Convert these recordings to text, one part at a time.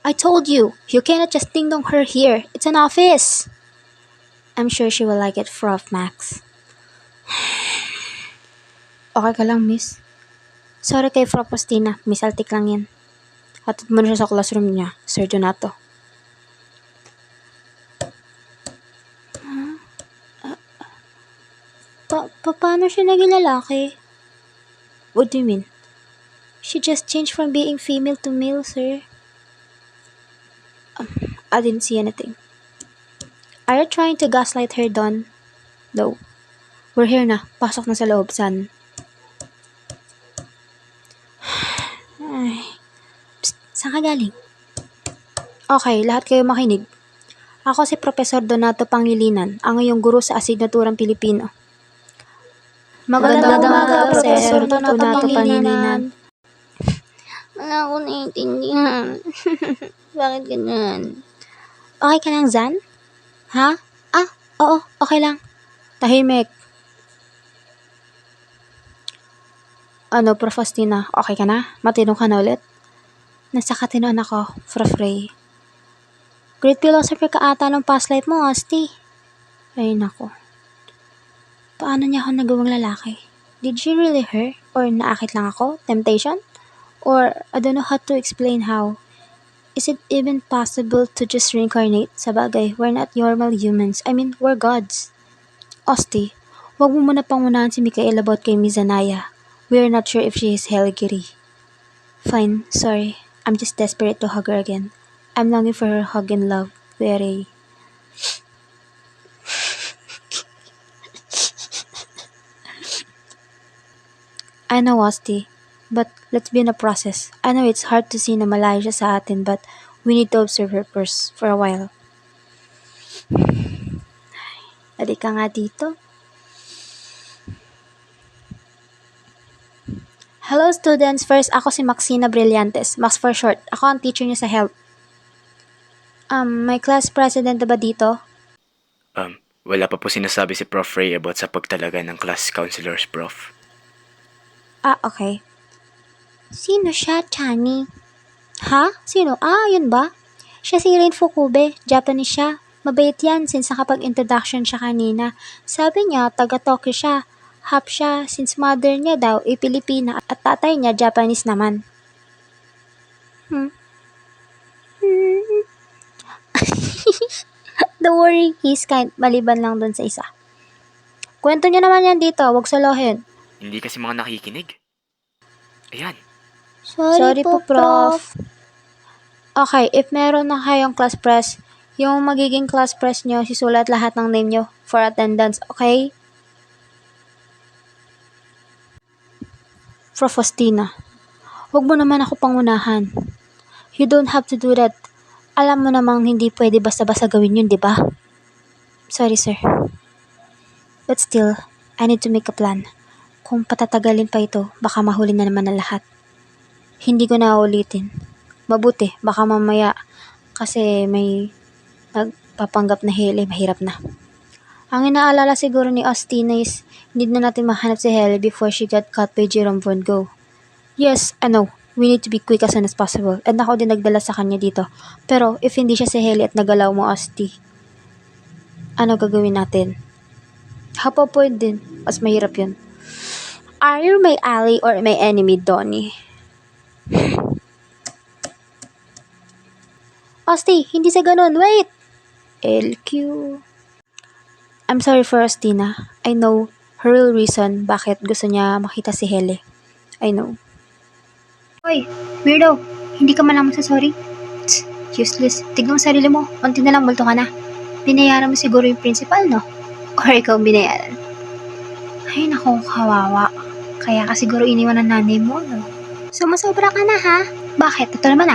I told you, you cannot just ding dong her here. It's an office. I'm sure she will like it, Prof. Max. Okay ka lang, miss? Sorry kay Prof. Postina, Miss Altik lang yan. Hatid mo na siya sa classroom niya, Sir Donato. Paano siya naging lalaki? What do you mean? She just changed from being female to male, sir. I didn't see anything. Are you trying to gaslight her, Don? No. We're here na. Pasok na sa loob, son. Ay. Psst, saan ka galing? Okay, lahat kayo makinig. Ako si Professor Donato Pangilinan, ang iyong guro sa asignaturang Pilipino. Magandang umaga, Professor Donato Pangilinan. Wala akong naiintindihan. Bakit ganyan? Okay ka lang, Zan? Ha? Oo, okay lang. Tahimik. Ano, Prof. Faustina, okay ka na? Matinong ka na ulit? Nasa katinoan ako, Prof. Ray. Great philosopher ka ata ng past life mo, Asti. Ay, nako. Paano niya ako nagawang lalaki? Did she really her? Or naakit lang ako? Temptation? Or I don't know how to explain how. Is it even possible to just reincarnate? Sabagay, we're not normal humans. I mean, we're gods. Osti, wag mo muna pangunahan si Mikael about kay Mizanaya. We're not sure if she is Heligiri. Fine, sorry. I'm just desperate to hug her again. I'm longing for her hug and love. Very. I know, Osti. But let's be in the process. I know it's hard to see na malayo siya sa atin, but we need to observe her first for a while. Adi ka nga dito. Hello students! First, ako si Maxina Brillantes. Max for short. Ako ang teacher niyo sa health. May class president na ba dito? Wala pa po sinasabi si Prof. Ray about sa pagtalaga ng class counselors, Prof. Okay. Sino siya, Chani? Ha? Sino? Yun ba? Siya si Rin Fukube. Japanese siya. Mabait yan since nakapag-introduction siya kanina. Sabi niya, taga-Tokyo siya. Half siya since mother niya daw ay Pilipina at tatay niya Japanese naman. Don't worry, he's kind. Maliban lang dun sa isa. Kwento niya naman yan dito, wag salohin. Hindi kasi mga nakikinig. Ayan. Sorry po, Prof. Okay, if meron na kayong class press, yung magiging class press nyo, sisulat lahat ng name nyo for attendance, okay? Prof. Faustina, huwag mo naman ako pangunahan. You don't have to do that. Alam mo namang hindi pwede basta-basta gawin yun, di ba? Sorry, sir. But still, I need to make a plan. Kung patatagalin pa ito, baka mahuli na naman ang lahat. Hindi ko na ulitin. Mabuti, baka mamaya kasi may nagpapanggap na Heli, mahirap na. Ang inaalala siguro ni Ostina is hindi na natin mahanap si Heli before she got caught by Jerome Von Gogh. Yes, I know. We need to be quick as soon as possible. And ako din nagdala sa kanya dito. Pero if hindi siya si Heli at nagalaw mo, Osti, ano gagawin natin? Hapopoid din. Mas mahirap yun. Are you my ally or my enemy, Donnie? Osti, hindi sa ganun. Wait! LQ. I'm sorry for Ostina. I know her real reason bakit gusto niya makita si Hele. I know. Hoy, weirdo. Hindi ka man lang magsasorry? Useless. Tignan mo sarili mo. Unti na lang, multo ka na. Binayaran mo siguro yung principal, no? Or ikaw binayaran? Ay, naku, kawawa. Kaya ka siguro iniwan ng nanay mo, no? Sumasobra ka na, ha? Bakit? Ito naman,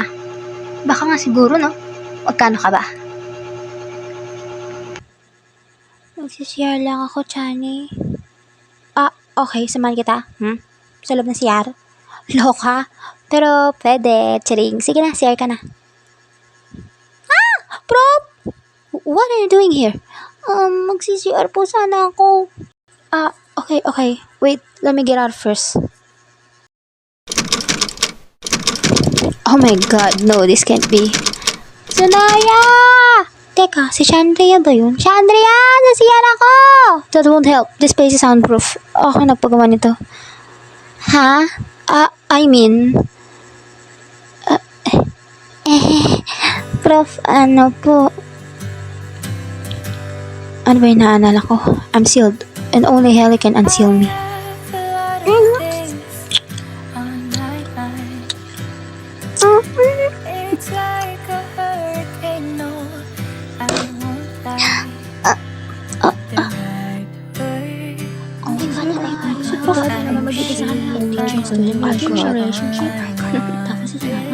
Baka nga siguro, no? Magkano ka ba? Magsisiyar lang ako, Chani. Okay. Samahan kita. Sa loob ng siyar? Loka? Pero, pwede. Chiring. Sige na, siyar ka na. Prof! What are you doing here? Magsisiyar po sana ako. Okay. Wait, let me get out first. Oh my god, no, this can't be. Sanaya! Teka, si Chandria ba yun? Chandria! Nasiyan ako! That won't help. This place is soundproof. Ako nagpagawa nito. Ha? I mean... Prof, ano po? Ano ba yung naaalala ko? I'm sealed. And only hell can unseal me. It's like a hurricane, no, I won't lie. The right way. Si Prof, ano naman mag-iisa ka ng teacher-student relationship. Tapos ito na.